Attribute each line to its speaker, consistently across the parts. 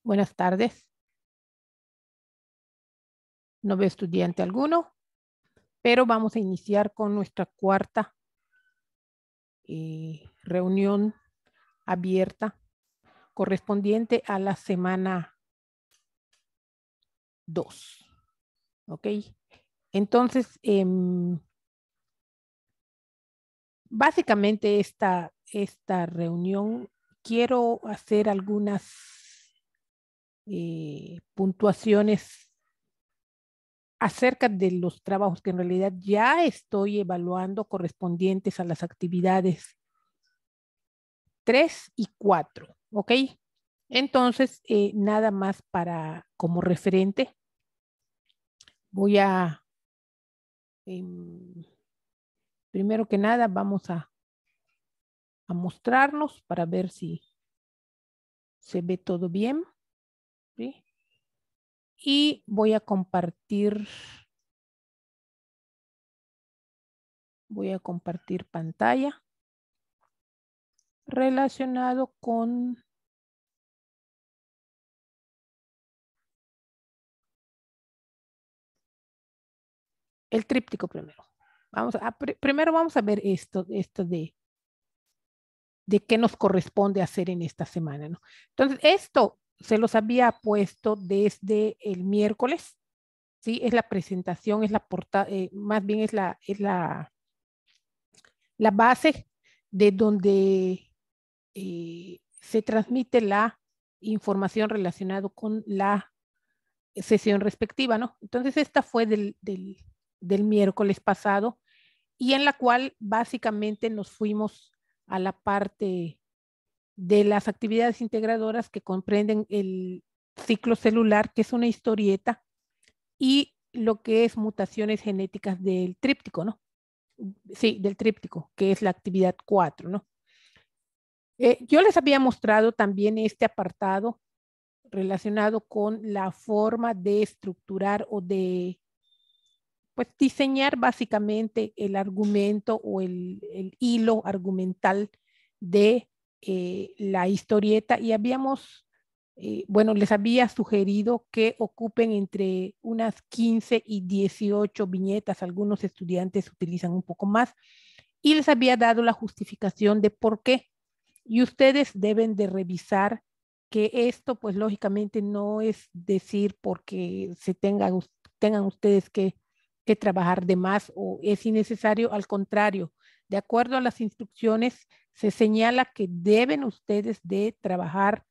Speaker 1: Buenas tardes. No veo estudiante alguno, pero vamos a iniciar con nuestra cuarta reunión abierta correspondiente a la semana 2. ¿Ok? Entonces, básicamente esta reunión quiero hacer algunas puntuaciones acerca de los trabajos que en realidad ya estoy evaluando correspondientes a las actividades 3 y 4, ¿ok? Entonces, nada más para como referente, voy a, primero que nada, vamos a mostrarnos para ver si se ve todo bien, ¿sí? Y voy a compartir pantalla relacionado con el tríptico primero. Primero vamos a ver esto de qué nos corresponde hacer en esta semana, ¿no? Entonces, esto se los había puesto desde el miércoles, ¿sí? Es la presentación, es la portada, más bien es la base de donde se transmite la información relacionada con la sesión respectiva, ¿no? Entonces, esta fue del miércoles pasado y en la cual básicamente nos fuimos a la parte de las actividades integradoras que comprenden el ciclo celular, que es una historieta, y lo que es mutaciones genéticas del tríptico, ¿no? Sí, del tríptico, que es la actividad 4, ¿no? Yo les había mostrado también este apartado relacionado con la forma de estructurar o de pues diseñar básicamente el argumento o el hilo argumental de la historieta y habíamos, bueno, les había sugerido que ocupen entre unas 15 y 18 viñetas, algunos estudiantes utilizan un poco más, y les había dado la justificación de por qué. Y ustedes deben de revisar que esto, pues lógicamente no es decir porque tengan ustedes que trabajar de más o es innecesario, al contrario, de acuerdo a las instrucciones, se señala que deben ustedes de trabajar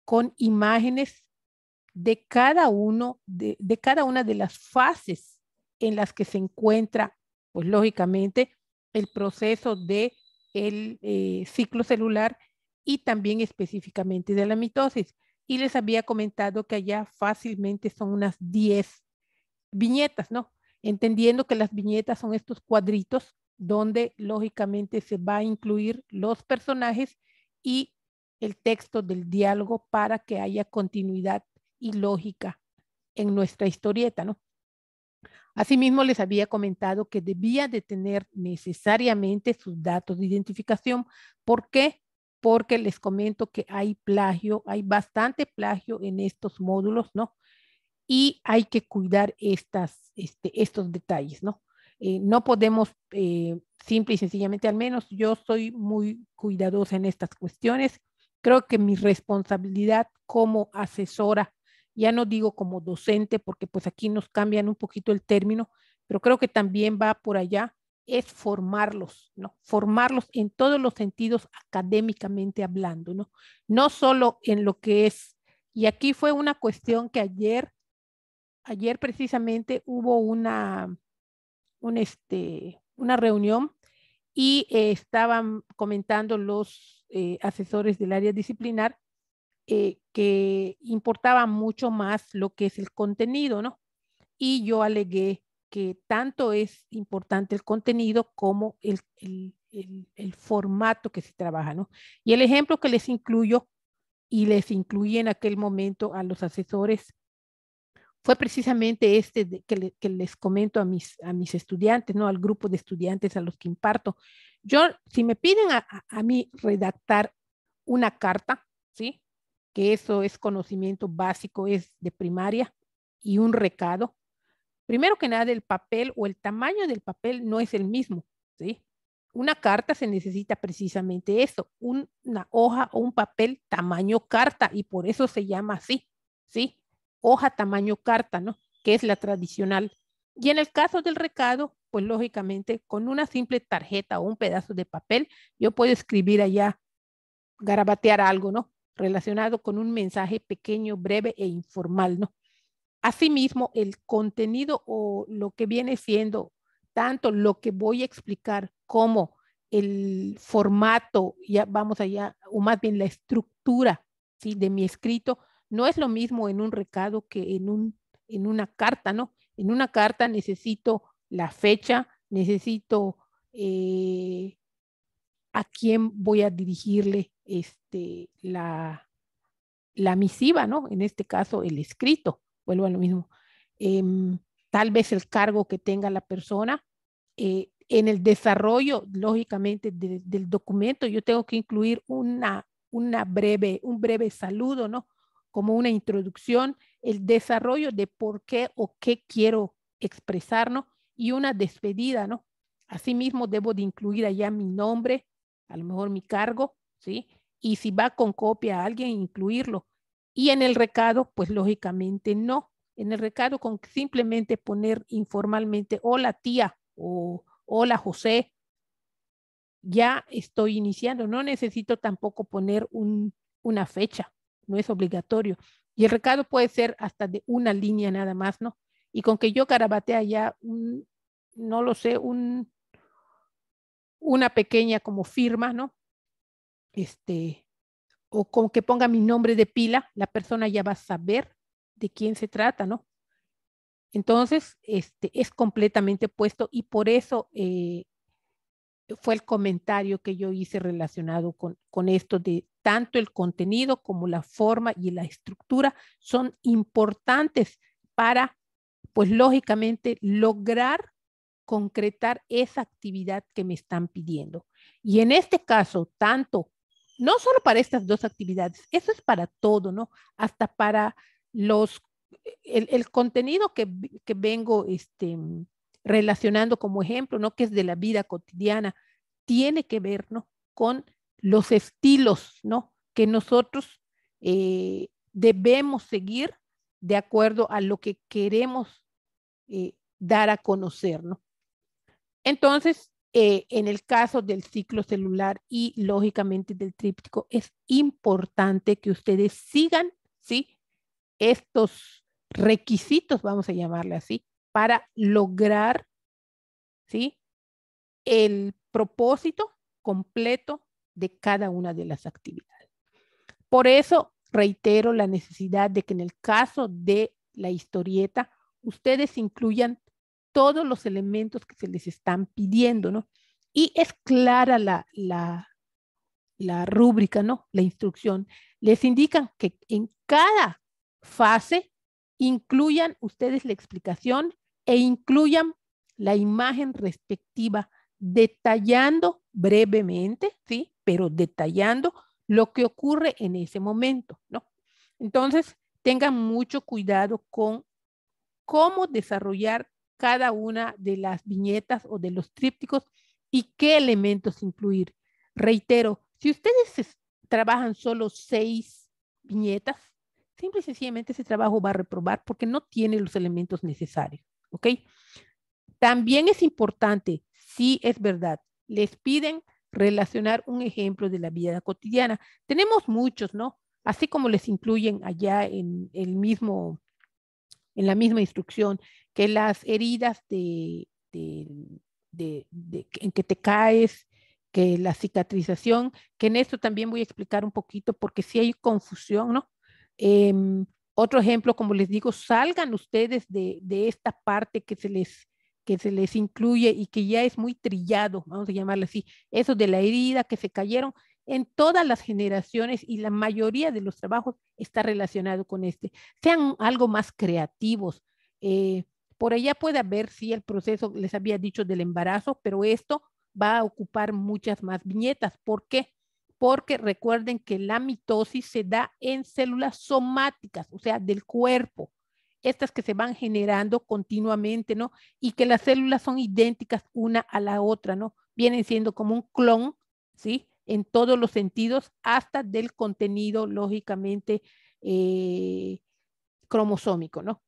Speaker 1: con imágenes de cada de cada una de las fases en las que se encuentra, pues lógicamente, el proceso de el ciclo celular y también específicamente de la mitosis. Y les había comentado que allá fácilmente son unas 10 viñetas, ¿no? Entendiendo que las viñetas son estos cuadritos donde lógicamente se va a incluir los personajes y el texto del diálogo para que haya continuidad y lógica en nuestra historieta, ¿no? Asimismo, les había comentado que debía de tener necesariamente sus datos de identificación. ¿Por qué? Porque les comento que hay plagio, hay bastante plagio en estos módulos, ¿no? Y hay que cuidar estos detalles, ¿no? No podemos simple y sencillamente, al menos yo soy muy cuidadosa en estas cuestiones. Creo que mi responsabilidad como asesora, ya no digo como docente, porque pues aquí nos cambian un poquito el término, pero creo que también va por allá, es formarlos, ¿no? Formarlos en todos los sentidos académicamente hablando, ¿no? No solo en lo que es, y aquí fue una cuestión que ayer precisamente hubo una reunión y estaban comentando los asesores del área disciplinar que importaba mucho más lo que es el contenido, ¿no? Y yo alegué que tanto es importante el contenido como el formato que se trabaja, ¿no? Y el ejemplo que les incluyo y les incluí en aquel momento a los asesores fue precisamente que les comento a mis estudiantes, ¿no? Al grupo de estudiantes a los que imparto. Yo, si me piden a mí redactar una carta, ¿sí? que eso es conocimiento básico, es de primaria, y un recado. Primero que nada, el papel o el tamaño del papel no es el mismo, ¿sí? Una carta se necesita precisamente eso, una hoja o un papel tamaño carta, y por eso se llama así, ¿sí? Hoja tamaño carta, ¿no? Que es la tradicional. Y en el caso del recado, pues lógicamente con una simple tarjeta o un pedazo de papel, yo puedo escribir allá, garabatear algo, ¿no? Relacionado con un mensaje pequeño, breve e informal, ¿no? Asimismo, el contenido o lo que viene siendo tanto lo que voy a explicar como el formato, ya vamos allá, o más bien la estructura, ¿sí? De mi escrito, no es lo mismo en un recado que en una carta, ¿no? En una carta necesito la fecha, necesito a quién voy a dirigirle la misiva, ¿no? En este caso, el escrito, vuelvo a lo mismo. Tal vez el cargo que tenga la persona. En el desarrollo, lógicamente, del documento, yo tengo que incluir un breve saludo, ¿no? Como una introducción, el desarrollo de por qué o qué quiero expresar, ¿no? Y una despedida, ¿no? Asimismo, debo de incluir allá mi nombre, a lo mejor mi cargo, ¿sí? Y si va con copia a alguien, incluirlo. Y en el recado, pues lógicamente no. En el recado, con simplemente poner informalmente, hola tía o hola José, ya estoy iniciando. No necesito tampoco poner una fecha, no es obligatorio. Y el recado puede ser hasta de una línea nada más, ¿no? Y con que yo garabatea ya, no lo sé, una pequeña como firma, ¿no? O con que ponga mi nombre de pila, la persona ya va a saber de quién se trata, ¿no? Entonces, es completamente puesto y por eso fue el comentario que yo hice relacionado con esto de tanto el contenido como la forma y la estructura son importantes para, pues lógicamente, lograr concretar esa actividad que me están pidiendo. Y en este caso, tanto, no solo para estas dos actividades, eso es para todo, ¿no? Hasta para los, el contenido que vengo relacionando como ejemplo, ¿no? Que es de la vida cotidiana, tiene que ver, ¿no? Con los estilos, ¿no? Que nosotros debemos seguir de acuerdo a lo que queremos dar a conocer, ¿no? Entonces, en el caso del ciclo celular y lógicamente del tríptico, es importante que ustedes sigan, ¿sí? Estos requisitos, vamos a llamarle así, para lograr, ¿sí? El propósito completo de cada una de las actividades. Por eso reitero la necesidad de que en el caso de la historieta, ustedes incluyan todos los elementos que se les están pidiendo, ¿no? Y es clara la rúbrica, ¿no? La instrucción. Les indican que en cada fase incluyan ustedes la explicación e incluyan la imagen respectiva, detallando brevemente, ¿sí? Pero detallando lo que ocurre en ese momento, ¿no? Entonces, tengan mucho cuidado con cómo desarrollar cada una de las viñetas o de los trípticos y qué elementos incluir. Reitero, si ustedes trabajan solo 6 viñetas, simple y sencillamente ese trabajo va a reprobar porque no tiene los elementos necesarios, ¿ok? También es importante, sí es verdad, les piden relacionar un ejemplo de la vida cotidiana. Tenemos muchos, ¿no? Así como les incluyen allá en la misma instrucción, que las heridas en que te caes, que la cicatrización, que en esto también voy a explicar un poquito porque sí hay confusión, ¿no? Otro ejemplo, como les digo, salgan ustedes de esta parte que se les incluye y que ya es muy trillado, vamos a llamarlo así, eso de la herida, que se cayeron, en todas las generaciones y la mayoría de los trabajos está relacionado con sean algo más creativos. Por allá puede haber, sí, el proceso, les había dicho, del embarazo, pero esto va a ocupar muchas más viñetas. ¿Por qué? porque recuerden que la mitosis se da en células somáticas, o sea, del cuerpo, estas que se van generando continuamente, ¿no? Y que las células son idénticas una a la otra, ¿no? Vienen siendo como un clon, ¿sí? En todos los sentidos, hasta del contenido, lógicamente, cromosómico, ¿no?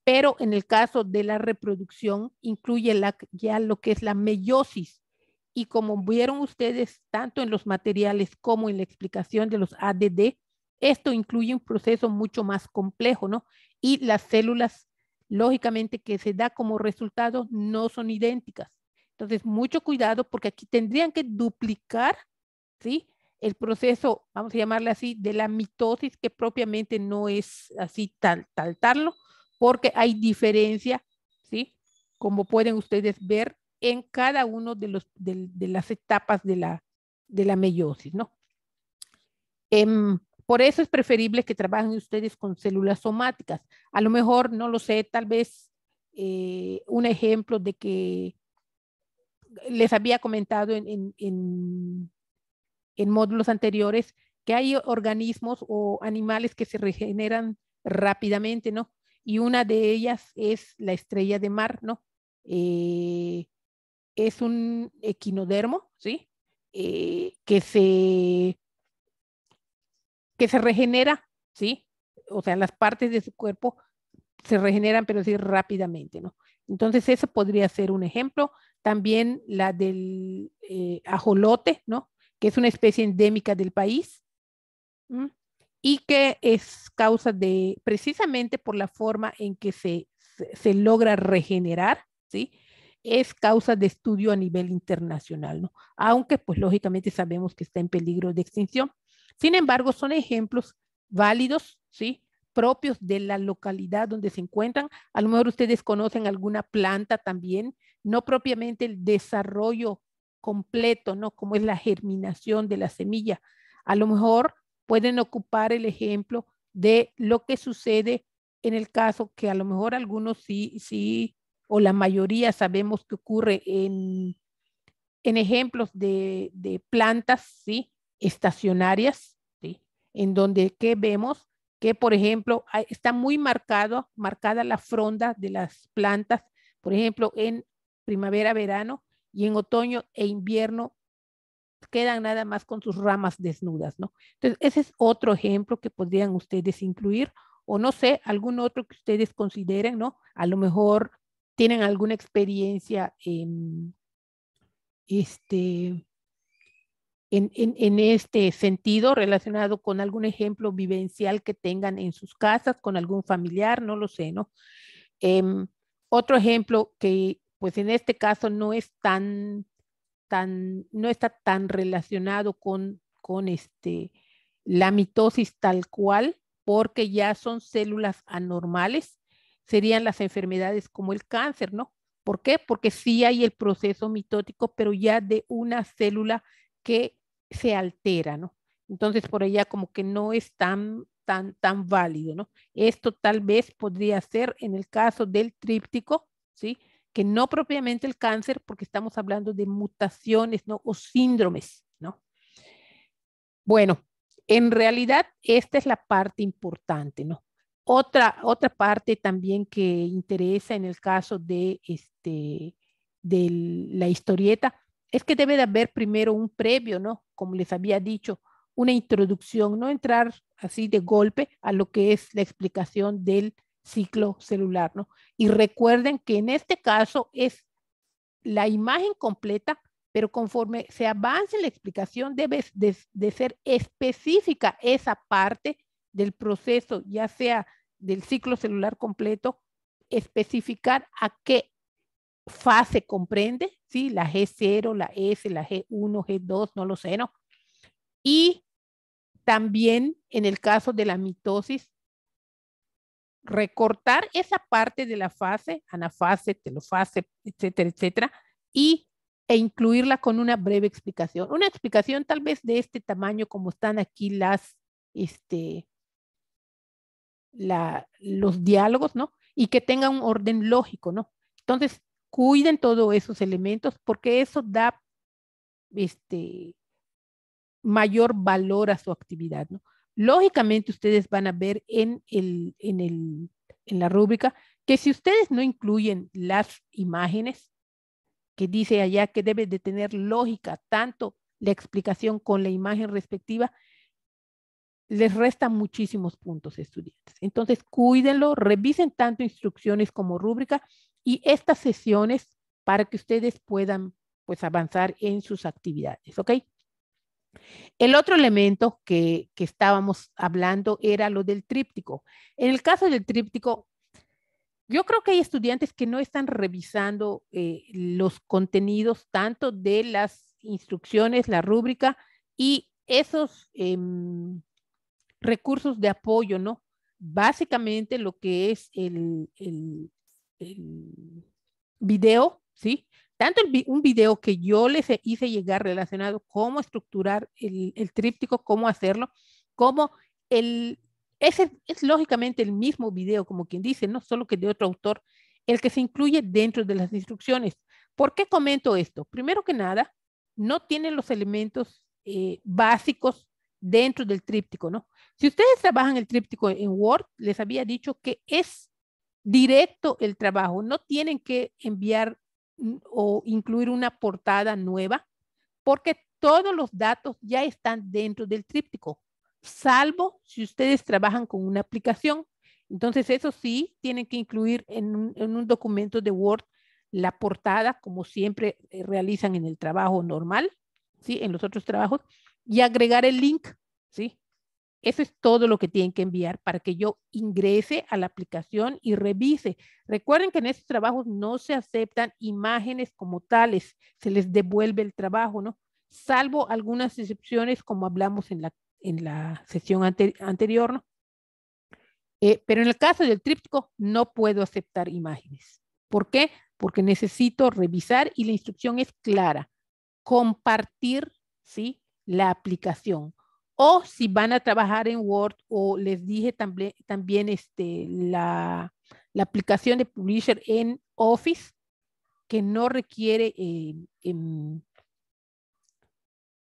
Speaker 1: Pero en el caso de la reproducción, incluye ya lo que es la meiosis. Y como vieron ustedes, tanto en los materiales como en la explicación de los ADD, esto incluye un proceso mucho más complejo, ¿no? Y las células, lógicamente, que se da como resultado no son idénticas. Entonces, mucho cuidado porque aquí tendrían que duplicar, ¿sí? El proceso, vamos a llamarle así, de la mitosis, que propiamente no es así tal, porque hay diferencia, ¿sí? Como pueden ustedes ver en cada uno de las etapas de la meiosis, ¿no? Por eso es preferible que trabajen ustedes con células somáticas. A lo mejor, no lo sé, tal vez un ejemplo de que les había comentado en módulos anteriores que hay organismos o animales que se regeneran rápidamente, ¿no? Y una de ellas es la estrella de mar, ¿no? Es un equinodermo, ¿sí? Que se regenera, ¿sí? O sea, las partes de su cuerpo se regeneran, pero sí rápidamente, ¿no? Entonces, eso podría ser un ejemplo. También la del ajolote, ¿no? Que es una especie endémica del país. ¿M? Y que es causa de, precisamente por la forma en que se logra regenerar, ¿sí? Es causa de estudio a nivel internacional, ¿no? Aunque, pues, lógicamente sabemos que está en peligro de extinción. Sin embargo, son ejemplos válidos, ¿sí? Propios de la localidad donde se encuentran. A lo mejor ustedes conocen alguna planta también, no propiamente el desarrollo completo, ¿no? Como es la germinación de la semilla. A lo mejor pueden ocupar el ejemplo de lo que sucede en el caso que a lo mejor algunos sí, o la mayoría sabemos que ocurre en ejemplos de plantas, ¿sí? Estacionarias, ¿sí? En donde que vemos que, por ejemplo, está muy marcada la fronda de las plantas, por ejemplo, en primavera, verano y en otoño e invierno quedan nada más con sus ramas desnudas, ¿no? Entonces, ese es otro ejemplo que podrían ustedes incluir, o no sé, algún otro que ustedes consideren, ¿no? A lo mejor tienen alguna experiencia este, en este sentido relacionado con algún ejemplo vivencial que tengan en sus casas, con algún familiar, no lo sé, ¿no? Em, Otro ejemplo que, pues en este caso no es no está tan relacionado con la mitosis tal cual, porque ya son células anormales, serían las enfermedades como el cáncer, ¿no? ¿Por qué? Porque sí hay el proceso mitótico, pero ya de una célula que se altera, ¿no? Entonces, por allá como que no es tan válido, ¿no? Esto tal vez podría ser en el caso del tríptico, ¿sí? Que no propiamente el cáncer, porque estamos hablando de mutaciones, ¿no? O síndromes, ¿no? Bueno, en realidad esta es la parte importante, ¿no? Otra parte también que interesa en el caso de la historieta es que debe de haber primero un previo, ¿no? Como les había dicho, una introducción, no entrar así de golpe a lo que es la explicación del ciclo celular, ¿no? Y recuerden que en este caso es la imagen completa, pero conforme se avance en la explicación debe de ser específica esa parte del proceso, ya sea del ciclo celular completo, especificar a qué fase comprende, ¿sí? La G0, la S, la G1, G2, no lo sé, ¿no? Y también en el caso de la mitosis, recortar esa parte de la fase, anafase, telofase, etcétera, etcétera, e incluirla con una breve explicación. Una explicación tal vez de este tamaño como están aquí los diálogos, ¿no? Y que tenga un orden lógico, ¿no? Entonces, cuiden todos esos elementos porque eso da este, mayor valor a su actividad, ¿no? Lógicamente, ustedes van a ver en la rúbrica que si ustedes no incluyen las imágenes, que dice allá que debe de tener lógica tanto la explicación con la imagen respectiva, les restan muchísimos puntos, estudiantes. Entonces, cuídenlo, revisen tanto instrucciones como rúbrica y estas sesiones para que ustedes puedan, pues, avanzar en sus actividades, ¿ok? El otro elemento que estábamos hablando era lo del tríptico. En el caso del tríptico, yo creo que hay estudiantes que no están revisando los contenidos tanto de las instrucciones, la rúbrica y esos recursos de apoyo, ¿no? Básicamente lo que es el video, ¿sí? Tanto un video que yo les hice llegar relacionado cómo estructurar el tríptico, cómo hacerlo, como ese es lógicamente el mismo video, como quien dice, no solo que de otro autor, el que se incluye dentro de las instrucciones. ¿Por qué comento esto? Primero que nada, no tienen los elementos básicos dentro del tríptico, ¿no? Si ustedes trabajan el tríptico en Word, les había dicho que es directo el trabajo, no tienen que enviar o incluir una portada nueva, porque todos los datos ya están dentro del tríptico, salvo si ustedes trabajan con una aplicación. Entonces, eso sí, tienen que incluir en un documento de Word la portada, como siempre realizan en el trabajo normal, ¿sí? En los otros trabajos, y agregar el link, ¿sí? Eso es todo lo que tienen que enviar para que yo ingrese a la aplicación y revise. Recuerden que en estos trabajos no se aceptan imágenes como tales, se les devuelve el trabajo, ¿no? Salvo algunas excepciones como hablamos en la sesión anterior, ¿no? Pero en el caso del tríptico no puedo aceptar imágenes. ¿Por qué? Porque necesito revisar y la instrucción es clara. Compartir, ¿sí? La aplicación. O si van a trabajar en Word o les dije también la aplicación de Publisher en Office que no requiere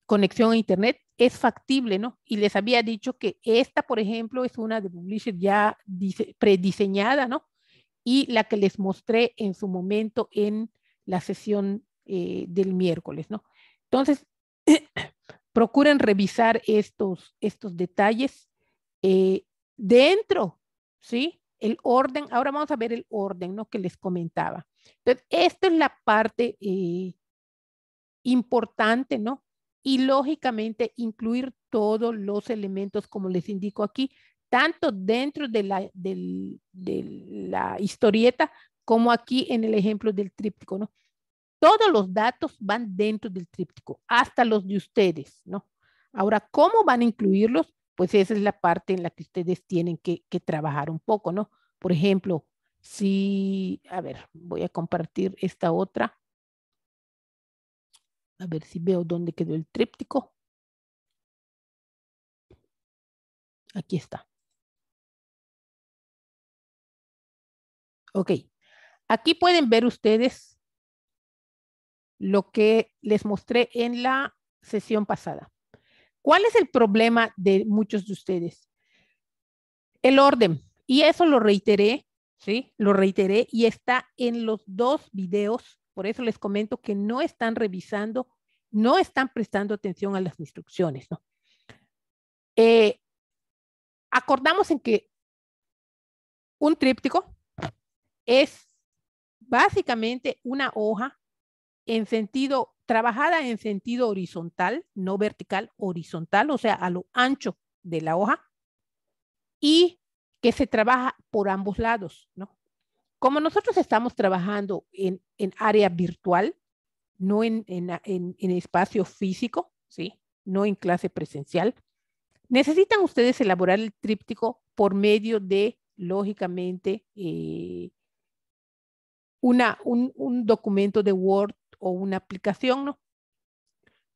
Speaker 1: conexión a Internet, es factible, ¿no? Y les había dicho que esta, por ejemplo, es una de Publisher ya prediseñada, ¿no? Y la que les mostré en su momento en la sesión del miércoles, ¿no? Entonces, procuren revisar estos detalles dentro, ¿sí? El orden, ahora vamos a ver el orden, ¿no? Que les comentaba. Entonces, esta es la parte importante, ¿no? Y lógicamente incluir todos los elementos, como les indico aquí, tanto dentro de la historieta como aquí en el ejemplo del tríptico, ¿no? Todos los datos van dentro del tríptico, hasta los de ustedes, ¿no? Ahora, ¿cómo van a incluirlos? Pues esa es la parte en la que ustedes tienen que trabajar un poco, ¿no? Por ejemplo, si, a ver, voy a compartir esta otra. A ver si veo dónde quedó el tríptico. Aquí está. Ok. Aquí pueden ver ustedes lo que les mostré en la sesión pasada. ¿Cuál es el problema de muchos de ustedes? El orden. Y eso lo reiteré, ¿sí? Lo reiteré y está en los dos videos. Por eso les comento que no están revisando, no están prestando atención a las instrucciones, ¿no? Acordamos en que un tríptico es básicamente una hoja en sentido, trabajada en sentido horizontal, no vertical, horizontal, o sea, a lo ancho de la hoja, y que se trabaja por ambos lados, ¿no? Como nosotros estamos trabajando en área virtual, no en espacio físico, ¿sí? No en clase presencial, necesitan ustedes elaborar el tríptico por medio de, lógicamente, un documento de Word o una aplicación, ¿no?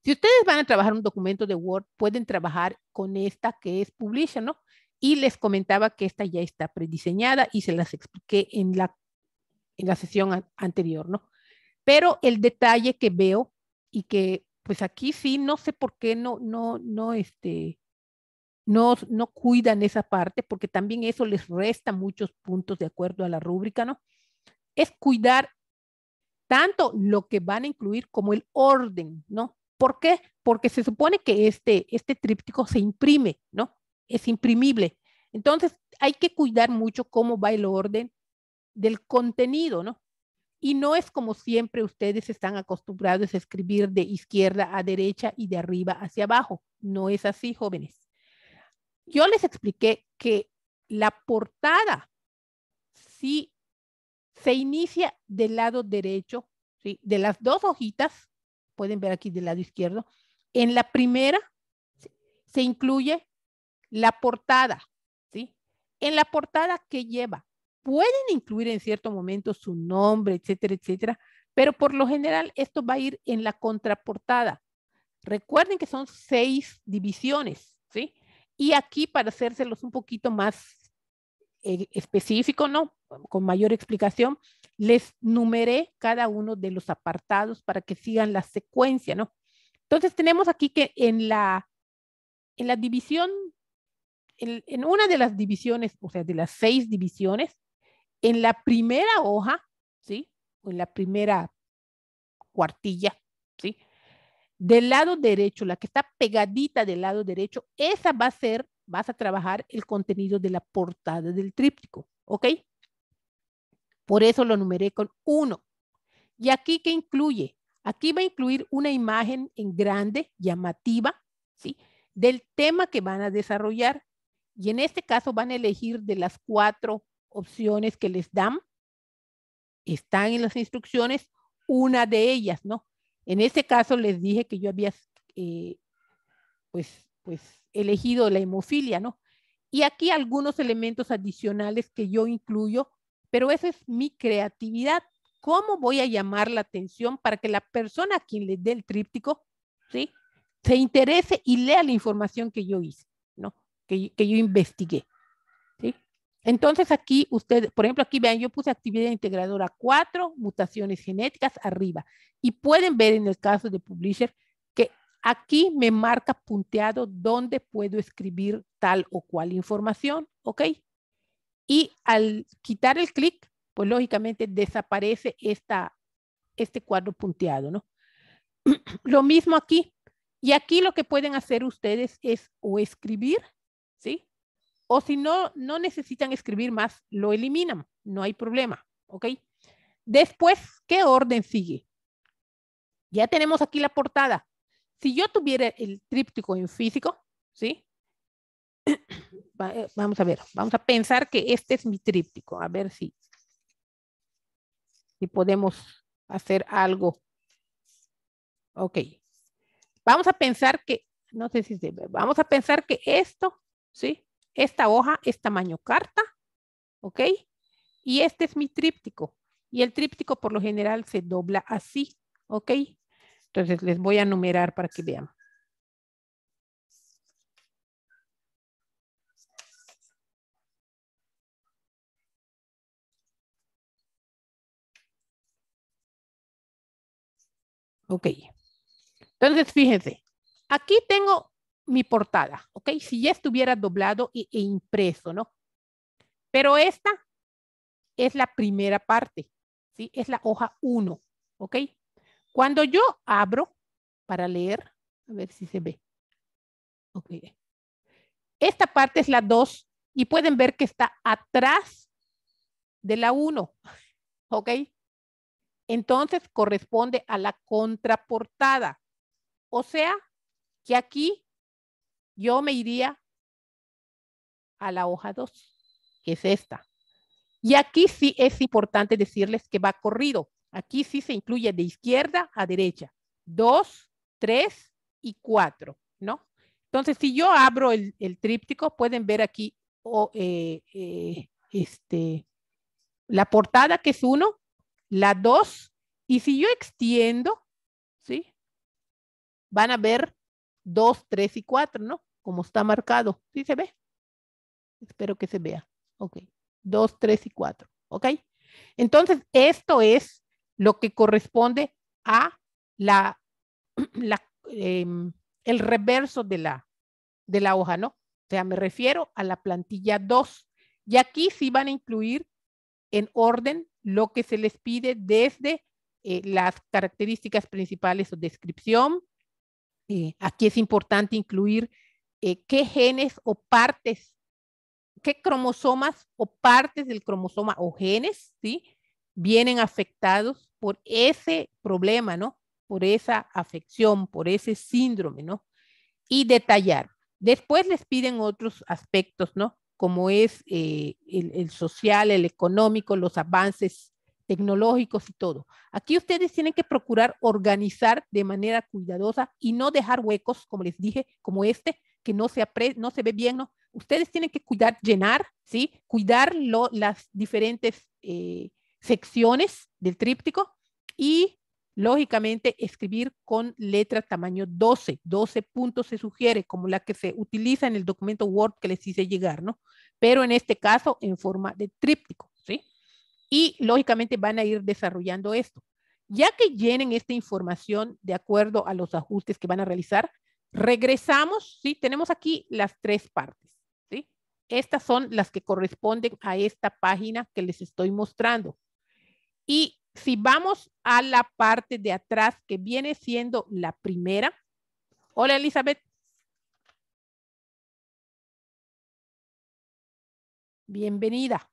Speaker 1: Si ustedes van a trabajar un documento de Word, pueden trabajar con esta que es Publisher, ¿no? Y les comentaba que esta ya está prediseñada y se las expliqué en la sesión anterior, ¿no? Pero el detalle que veo y que pues aquí sí, no sé por qué no cuidan esa parte, porque también eso les resta muchos puntos de acuerdo a la rúbrica, ¿no? Es cuidar tanto lo que van a incluir como el orden, ¿no? ¿Por qué? Porque se supone que este tríptico se imprime, ¿no? Es imprimible. Entonces, hay que cuidar mucho cómo va el orden del contenido, ¿no? Y no es como siempre ustedes están acostumbrados a escribir de izquierda a derecha y de arriba hacia abajo. No es así, jóvenes. Yo les expliqué que la portada sí se inicia del lado derecho, ¿sí? De las dos hojitas, pueden ver aquí del lado izquierdo, en la primera se incluye la portada, ¿sí? En la portada que lleva, pueden incluir en cierto momento su nombre, etcétera, etcétera, pero por lo general esto va a ir en la contraportada. Recuerden que son 6 divisiones, ¿sí? Y aquí para hacérselos un poquito más específico, ¿no? Con mayor explicación, les numeré cada uno de los apartados para que sigan la secuencia, ¿no? Entonces tenemos aquí que en la división, en una de las divisiones, o sea, de las 6 divisiones, en la primera hoja, ¿sí? O en la primera cuartilla, ¿sí? Del lado derecho, la que está pegadita del lado derecho, esa va a ser, vas a trabajar el contenido de la portada del tríptico, ¿ok? Por eso lo numeré con 1. ¿Y aquí qué incluye? Aquí va a incluir una imagen en grande, llamativa, ¿sí? Del tema que van a desarrollar. Y en este caso van a elegir de las 4 opciones que les dan, están en las instrucciones, una de ellas, ¿no? En este caso les dije que yo había, pues, elegido la hemofilia, ¿no? Y aquí algunos elementos adicionales que yo incluyo, pero esa es mi creatividad. ¿Cómo voy a llamar la atención para que la persona a quien le dé el tríptico, ¿sí? Se interese y lea la información que yo hice, ¿no? Que yo investigué, ¿sí? Entonces aquí usted, por ejemplo, aquí vean, yo puse actividad integradora 4, mutaciones genéticas arriba. Y pueden ver en el caso de Publisher que aquí me marca punteado dónde puedo escribir tal o cual información, ¿ok? Y al quitar el clic, pues lógicamente desaparece este cuadro punteado, ¿no? Lo mismo aquí. Y aquí lo que pueden hacer ustedes es o escribir, ¿sí? O si no, no necesitan escribir más, lo eliminan, no hay problema, ¿ok? Después, ¿qué orden sigue? Ya tenemos aquí la portada. Si yo tuviera el tríptico en físico, ¿sí? Vamos a ver, vamos a pensar que este es mi tríptico, a ver si podemos hacer algo. Ok. Vamos a pensar que, no sé si se ve, vamos a pensar que esto, ¿sí? Esta hoja es tamaño carta, ¿ok? Y este es mi tríptico. Y el tríptico por lo general se dobla así, ¿ok? Entonces les voy a numerar para que vean. Ok. Entonces fíjense, aquí tengo mi portada, ¿ok? Si ya estuviera doblado e impreso, ¿no? Pero esta es la primera parte, ¿sí? Es la hoja 1, ¿ok? Cuando yo abro para leer, a ver si se ve. Ok. Esta parte es la 2 y pueden ver que está atrás de la 1, ¿ok? Entonces corresponde a la contraportada. O sea, que aquí yo me iría a la hoja 2, que es esta. Y aquí sí es importante decirles que va corrido. Aquí sí se incluye de izquierda a derecha. 2, 3 y 4, ¿no? Entonces, si yo abro el tríptico, pueden ver aquí la portada, que es 1, la 2, y si yo extiendo, ¿sí? Van a ver 2, 3 y 4, ¿no? Como está marcado. ¿Sí se ve? Espero que se vea. Ok. 2, 3 y 4. ¿Ok? Entonces, esto es lo que corresponde a la el reverso de la hoja, ¿no? O sea, me refiero a la plantilla 2. Y aquí sí van a incluir en orden lo que se les pide desde las características principales o descripción. Aquí es importante incluir qué genes o partes, qué cromosomas o partes del cromosoma o genes, ¿sí? Vienen afectados por ese problema, ¿no? Por esa afección, por ese síndrome, ¿no? Y detallar. Después les piden otros aspectos, ¿no? Como es el social, el económico, los avances tecnológicos y todo. Aquí ustedes tienen que procurar organizar de manera cuidadosa y no dejar huecos, como les dije, como este, que no se ve bien, ¿no? Ustedes tienen que cuidar, llenar, ¿sí? Cuidar las diferentes secciones del tríptico y lógicamente, escribir con letra tamaño 12. 12 puntos se sugiere, como la que se utiliza en el documento Word que les hice llegar, ¿no? Pero en este caso, en forma de tríptico, ¿sí? Y lógicamente van a ir desarrollando esto. Ya que llenen esta información de acuerdo a los ajustes que van a realizar, regresamos, ¿sí? Tenemos aquí las 3 partes, ¿sí? Estas son las que corresponden a esta página que les estoy mostrando. Y si vamos a la parte de atrás, que viene siendo la primera. Hola, Elizabeth. Bienvenida.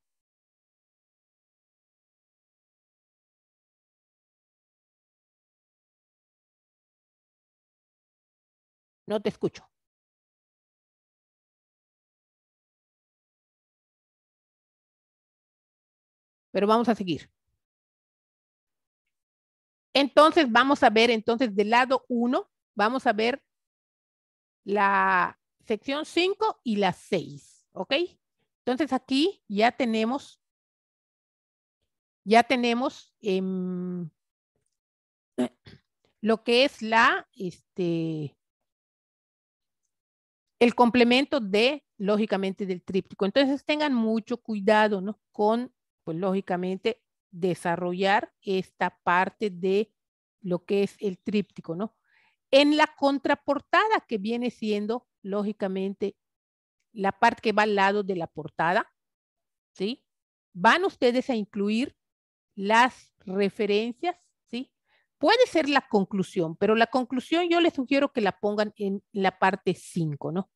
Speaker 1: No te escucho. Pero vamos a seguir. Entonces, vamos a ver, entonces, del lado 1, vamos a ver la sección 5 y la 6, ¿ok? Entonces, aquí ya tenemos lo que es el complemento lógicamente, del tríptico. Entonces, tengan mucho cuidado, ¿no? Con, pues, lógicamente, desarrollar esta parte de lo que es el tríptico, ¿no? En la contraportada, que viene siendo, lógicamente, la parte que va al lado de la portada, ¿sí? Van ustedes a incluir las referencias, ¿sí? Puede ser la conclusión, pero la conclusión yo les sugiero que la pongan en la parte 5, ¿no?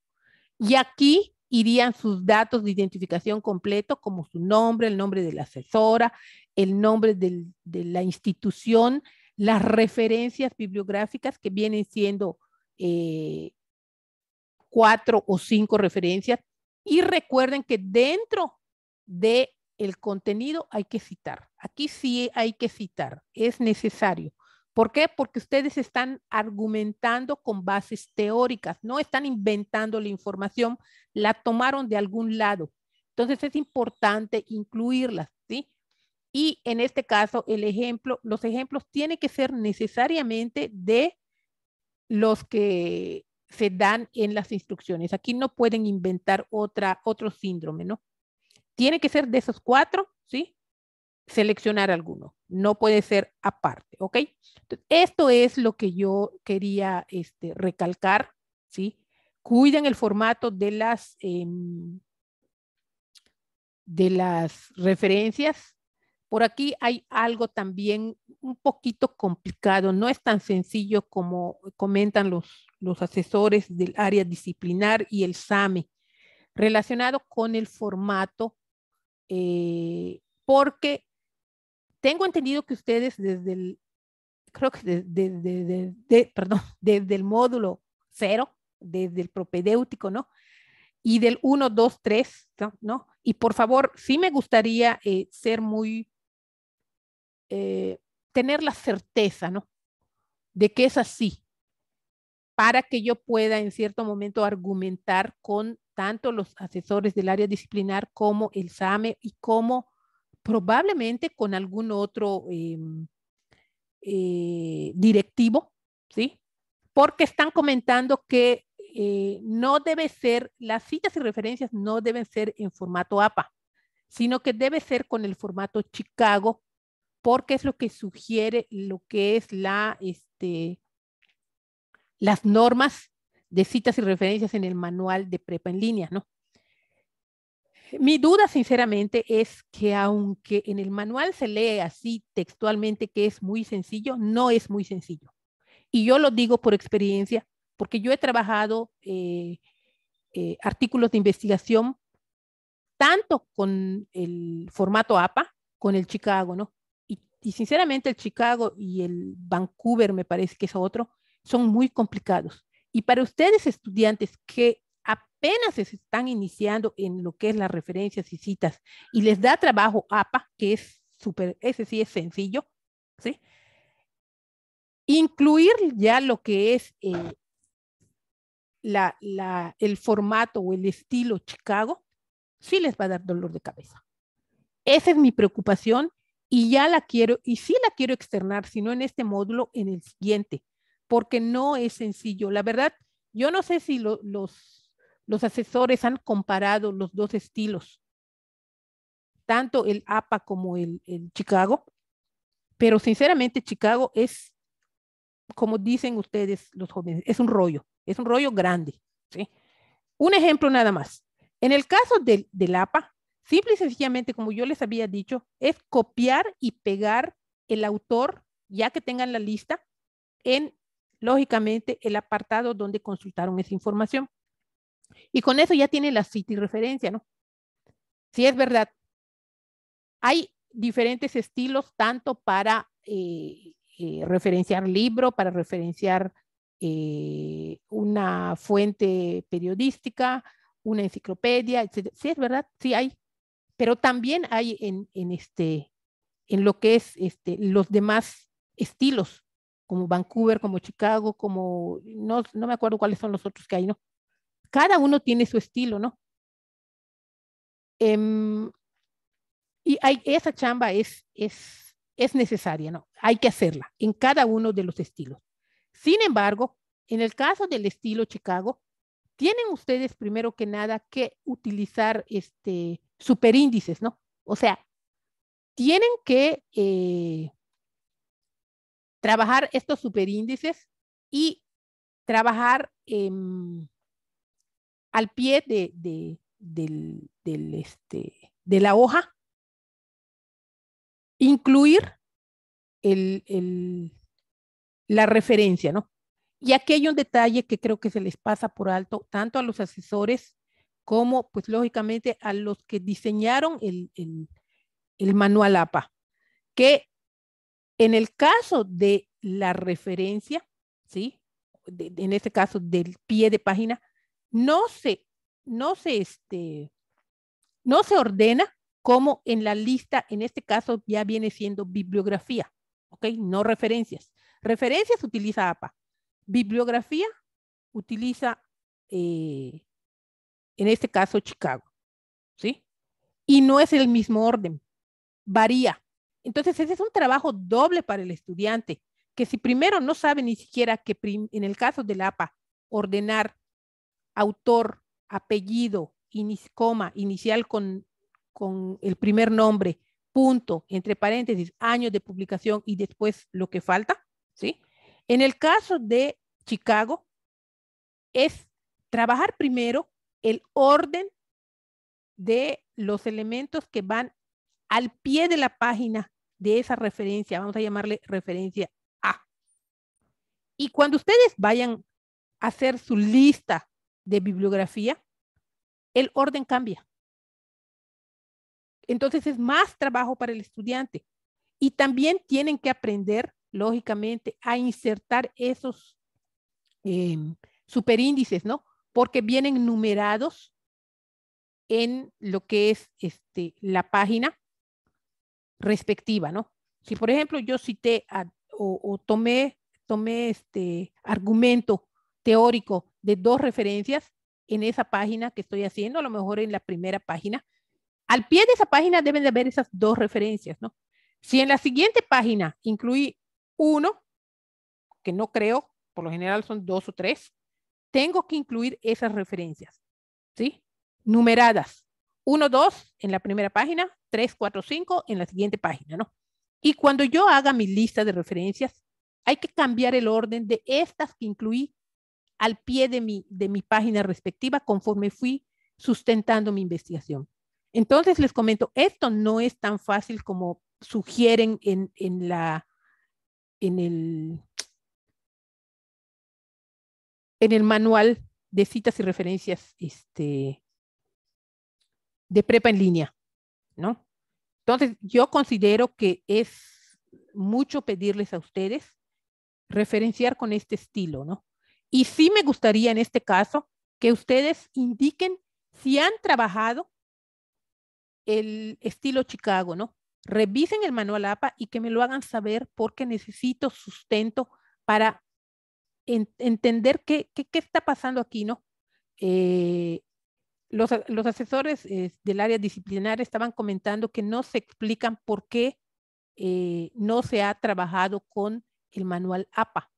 Speaker 1: Y aquí irían sus datos de identificación completo, como su nombre, el nombre de la asesora, el nombre de la institución, las referencias bibliográficas que vienen siendo 4 o 5 referencias. Y recuerden que dentro de el contenido hay que citar. Aquí sí hay que citar, es necesario. ¿Por qué? Porque ustedes están argumentando con bases teóricas, no están inventando la información, la tomaron de algún lado. Entonces es importante incluirlas, ¿sí? Y en este caso, los ejemplos tienen que ser necesariamente de los que se dan en las instrucciones. Aquí no pueden inventar otro síndrome, ¿no? Tiene que ser de esos 4, ¿sí? Seleccionar alguno. No puede ser aparte, ¿ok? Entonces, esto es lo que yo quería recalcar, ¿sí? Cuiden el formato de las referencias. Por aquí hay algo también un poquito complicado, no es tan sencillo como comentan los asesores del área disciplinar y el SAME, relacionado con el formato, porque tengo entendido que ustedes creo que perdón, desde el módulo 0, desde el propedéutico, ¿no? Y del 1, 2, 3, ¿no? Y por favor, sí me gustaría ser tener la certeza, ¿no? De que es así, para que yo pueda en cierto momento argumentar con tanto los asesores del área disciplinar como el SAME y como probablemente con algún otro directivo, ¿sí? Porque están comentando que no debe ser, las citas y referencias no deben ser en formato APA, sino que debe ser con el formato Chicago, porque es lo que sugiere lo que es las normas de citas y referencias en el manual de prepa en línea, ¿no? Mi duda, sinceramente, es que aunque en el manual se lee así textualmente que es muy sencillo, no es muy sencillo. Y yo lo digo por experiencia, porque yo he trabajado artículos de investigación tanto con el formato APA, con el Chicago, ¿no? Y sinceramente el Chicago y el Vancouver, me parece que es otro, son muy complicados. Y para ustedes, estudiantes que apenas se están iniciando en lo que es las referencias y citas y les da trabajo APA, que es súper, ese sí es sencillo, ¿sí? Incluir ya lo que es el formato o el estilo Chicago, sí les va a dar dolor de cabeza. Esa es mi preocupación y ya la quiero, y sí la quiero externar, si no en este módulo, en el siguiente, porque no es sencillo. La verdad, yo no sé si los asesores han comparado los dos estilos, tanto el APA como el Chicago, pero sinceramente Chicago es, como dicen ustedes los jóvenes, es un rollo grande, ¿sí? Un ejemplo nada más. En el caso del APA, simple y sencillamente, como yo les había dicho, es copiar y pegar el autor, ya que tengan la lista, en, lógicamente, el apartado donde consultaron esa información. Y con eso ya tiene la cita y referencia, ¿no? Si es verdad, hay diferentes estilos, tanto para referenciar libro, para referenciar una fuente periodística, una enciclopedia, etc. Sí, es verdad, sí hay, pero también hay en lo que es los demás estilos, como Vancouver, como Chicago, como, no me acuerdo cuáles son los otros que hay, ¿no? Cada uno tiene su estilo, ¿no? Um, y esa chamba es necesaria, ¿no? Hay que hacerla en cada uno de los estilos. Sin embargo, en el caso del estilo Chicago, tienen ustedes primero que nada que utilizar superíndices, ¿no? O sea, tienen que trabajar estos superíndices y trabajar al pie de la hoja, incluir la referencia, ¿no? Y aquí hay un detalle que creo que se les pasa por alto, tanto a los asesores como, pues lógicamente, a los que diseñaron el manual APA, que en el caso de la referencia, ¿sí? En este caso del pie de página, no se, no se, no se ordena como en la lista, en este caso ya viene siendo bibliografía, ¿ok? No referencias. Referencias utiliza APA. Bibliografía utiliza, en este caso, Chicago, ¿sí? Y no es el mismo orden, varía. Entonces, ese es un trabajo doble para el estudiante, que si primero no sabe ni siquiera que en el caso del APA, ordenar autor, apellido, coma, inicial con el primer nombre, punto, entre paréntesis, año de publicación y después lo que falta, ¿sí? En el caso de Chicago, es trabajar primero el orden de los elementos que van al pie de la página de esa referencia, vamos a llamarle referencia A. Y cuando ustedes vayan a hacer su lista de bibliografía, el orden cambia. Entonces es más trabajo para el estudiante. Y también tienen que aprender, lógicamente, a insertar esos superíndices, ¿no? Porque vienen numerados en lo que es la página respectiva, ¿no? Si, por ejemplo, yo cité o tomé argumento teórico de dos referencias en esa página que estoy haciendo, a lo mejor en la primera página, al pie de esa página deben de haber esas dos referencias, ¿no? Si en la siguiente página incluí uno, que no creo, por lo general son dos o tres, tengo que incluir esas referencias, ¿sí? Numeradas. 1, 2 en la primera página, 3, 4, 5 en la siguiente página, ¿no? Y cuando yo haga mi lista de referencias, hay que cambiar el orden de estas que incluí al pie de mi página respectiva conforme fui sustentando mi investigación. Entonces les comento, esto no es tan fácil como sugieren en el manual de citas y referencias de prepa en línea, ¿no? Entonces, yo considero que es mucho pedirles a ustedes referenciar con este estilo, ¿no? Y sí me gustaría en este caso que ustedes indiquen si han trabajado el estilo Chicago, ¿no? Revisen el manual APA y que me lo hagan saber porque necesito sustento para entender qué está pasando aquí, ¿no? Los asesores del área disciplinaria estaban comentando que no se explican por qué no se ha trabajado con el manual APA,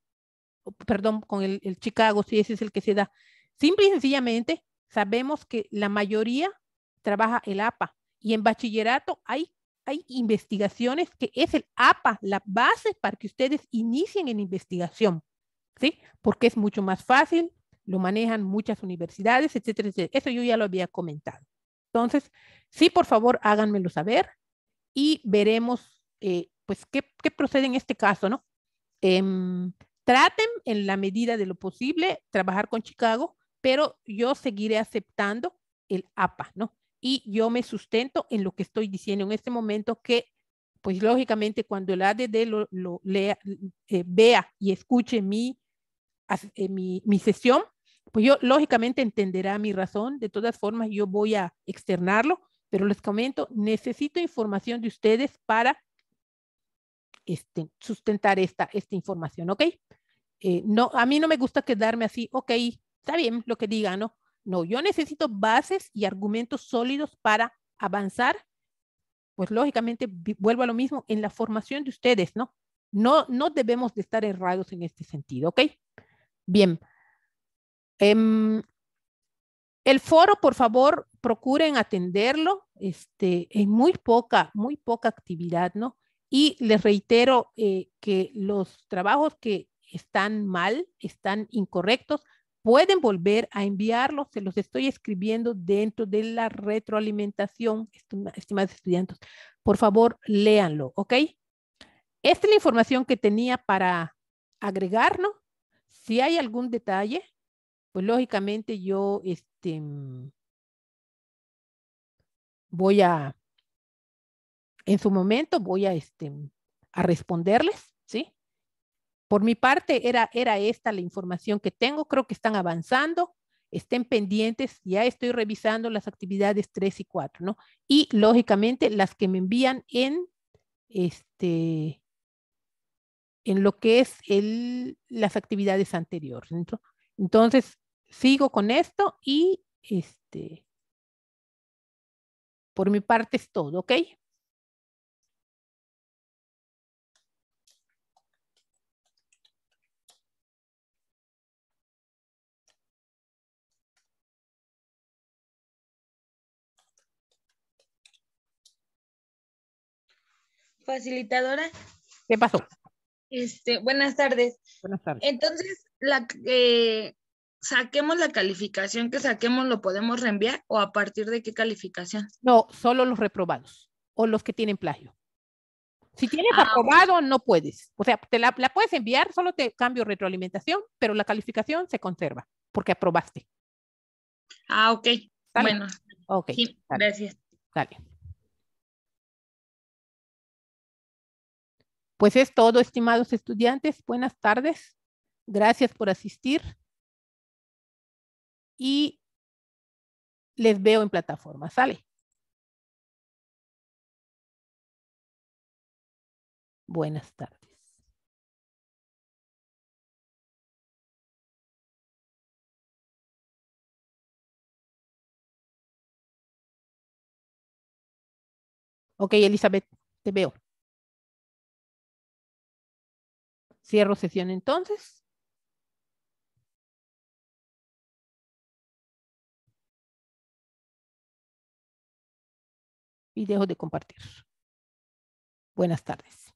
Speaker 1: perdón, con el Chicago, si ese es el que se da. Simple y sencillamente sabemos que la mayoría trabaja el APA y en bachillerato hay investigaciones que es el APA, la base para que ustedes inicien en investigación, ¿sí? Porque es mucho más fácil, lo manejan muchas universidades, etcétera, etcétera. Eso yo ya lo había comentado. Entonces, sí, por favor, háganmelo saber y veremos, pues, qué procede en este caso, ¿no? Traten en la medida de lo posible trabajar con Chicago, pero yo seguiré aceptando el APA, ¿no? Y yo me sustento en lo que estoy diciendo en este momento que, pues lógicamente cuando el ADD lo lea, vea y escuche mi sesión, pues yo lógicamente entenderá mi razón. De todas formas, yo voy a externarlo, pero les comento, necesito información de ustedes para sustentar esta información, ¿ok? No, a mí no me gusta quedarme así, ok, está bien lo que digan, ¿no? No, yo necesito bases y argumentos sólidos para avanzar, pues lógicamente vuelvo a lo mismo en la formación de ustedes, ¿no? No debemos de estar errados en este sentido, ¿ok? Bien. El foro, por favor, procuren atenderlo, en muy poca actividad, ¿no? Y les reitero que los trabajos que están mal, están incorrectos, pueden volver a enviarlos, se los estoy escribiendo dentro de la retroalimentación, estimados estudiantes. Por favor, léanlo, ¿ok? Esta es la información que tenía para agregar, ¿no? Si hay algún detalle, pues lógicamente yo voy en su momento voy a responderles, ¿sí? Por mi parte era esta la información que tengo, creo que están avanzando, estén pendientes, ya estoy revisando las actividades 3 y 4, ¿no? Y lógicamente las que me envían en lo que es las actividades anteriores. Entonces, sigo con esto y por mi parte es todo, ¿ok?
Speaker 2: Facilitadora,
Speaker 1: ¿Qué pasó?
Speaker 2: buenas tardes.
Speaker 1: Buenas tardes.
Speaker 2: Entonces, saquemos la calificación que saquemos, ¿lo podemos reenviar o a partir de qué calificación?
Speaker 1: No, solo los reprobados o los que tienen plagio. Si tienes
Speaker 2: Ah,
Speaker 1: aprobado, no puedes. O sea, te la puedes enviar, solo te cambio retroalimentación, pero la calificación se conserva porque aprobaste.
Speaker 2: ok.
Speaker 1: ¿Sale?
Speaker 2: Bueno,
Speaker 1: Ok,
Speaker 2: sí,
Speaker 1: dale,
Speaker 2: gracias.
Speaker 1: dale. Pues es todo, estimados estudiantes. Buenas tardes. Gracias por asistir y les veo en plataforma. ¿Sale? Buenas tardes. Ok, Elizabeth, te veo. Cierro sesión entonces. Y dejo de compartir. Buenas tardes.